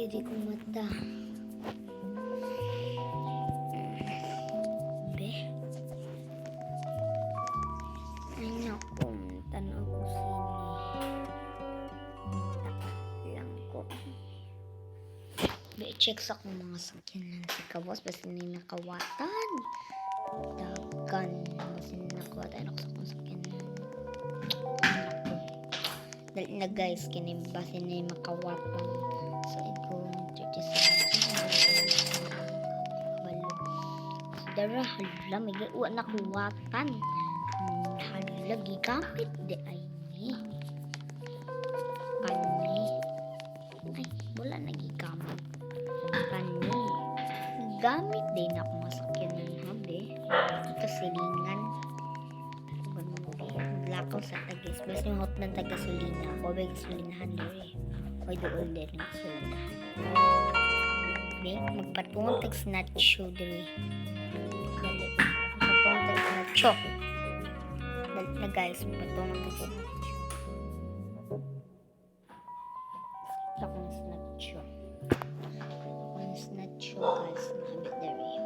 Didi kong mata. Be? Ay naku, tanaw ko sini. Lang ko. Be, check sa akong mga sakyanan sa kawas. Basta na nakawatan. Dagan. Basta na nakawatan ako sa akong sakyanan. Dali na guys, kinibasa na yung makawatan. So, ito, 37. Walo. So, dara, hala, may gaiwa na kuwatan. Hala, gigamit di ay ni. Kani. Ay, wala na gigamit. Kani. Gamit din ako masakyanan ha, be. Kasilingan. Lakaw sa tagis. Basta yung hot ng tagasulina. Ako ba gasolinahan doon eh. Oy doon din ng gasolinahan. Be, magpatungong tag-snatch show doon eh. Dali. Magpatungong tag-snatch show. Dali na guys, magpatungong tag-snatch show. Ito akong snatch show. Akong snatch show guys. Nakabit doon eh.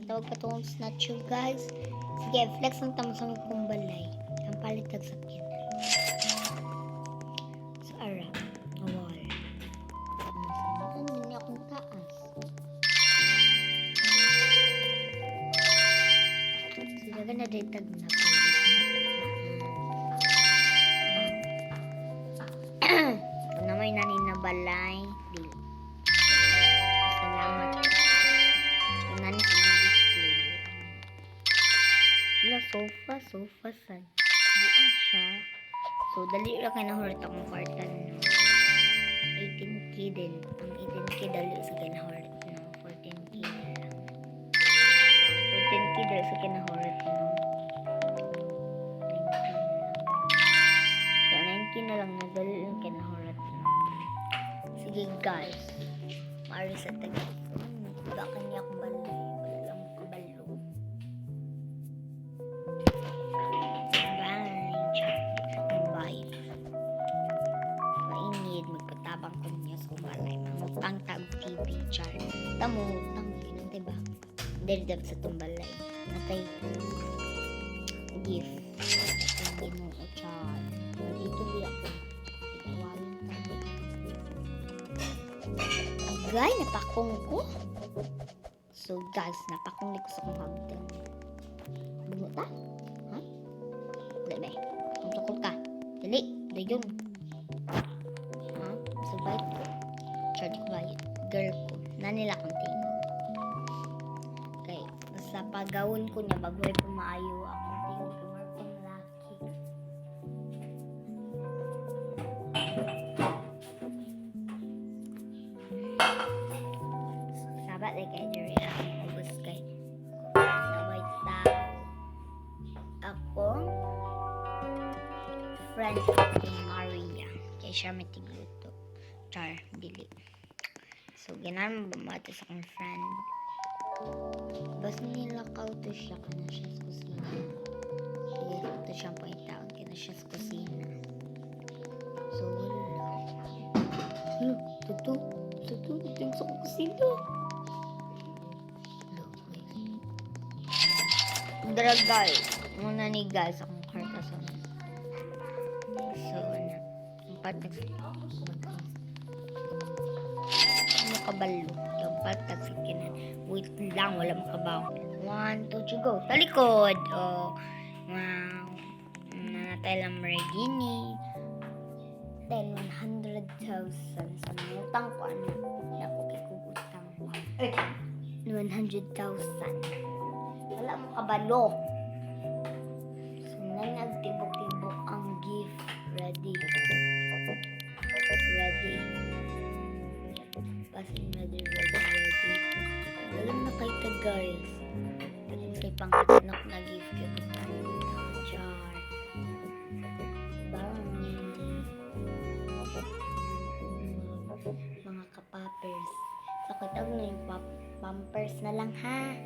Ito magpatungong snatch show guys. Sige, flex ang tamasang kong balay. Ang palitag sakyan. So, ara. Wall. Ano niya akong taas? Sila ka na ditag na kung na may nanin na balay, di. Salamat. Kung nanin sofa sad. Buang siya. So, dali lang kinahurit akong kwartan. 18k din. Ang 18k dali sa kinahurit. 14k na lang. 14k dali sa kinahurit. 19 na lang na dali lang kinahurit. Sige guys. Maari sa tagay. Bakan niya akong balay. Magpatabang ko niya sa umalay. Mangutang tag TV char. Tamo, utang din, diba? Dahil sa tumbalay. Natay gift. Atong ginoo char. Dito di ako. Ikawalan tayo. Agay, napakong ko. So guys, napakong ko sa kong hagdan. Bungo ta? Ha? Dali ba? Ang tukol ka. Dali, dayon. Subay ko. Charge ko bayad. Girl ko. Nanila kong tingin. Okay. Basta pagawin ko niya, bago ay pumaayo akong tingin ko. Markong laki. Sabat ay kay Jerry. Akong ubos kay Naway tao. Akong friend kay Maria. Kay siya may tigluto. Char, dili. So, ganahan bumati sa akong friend. Basta nilakaw to siya kana siya sa kusina. Sige, ito siyang paitaon kana siya sa kusina. So, wala. Tuto, ito yung sa kusina. Dara guys. Muna ni guys akong karta sa so, ang patag kabalo. Yung patag sa kinan. Wait lang, wala makabaw. 1, 2, 3, go. Talikod. O, nanatay lang Regini. 100,000 sa minutang ko. Ano? Ako kay kugutang. 100,000. Wala mo kabalo. So, nagtibok-tibok ang gift. Ready. Passing ready. Alam na kay ta guys. Alam kay pangkatinok na gift kay jar. Mga kapapers. So, kitag na yung pampers na lang ha.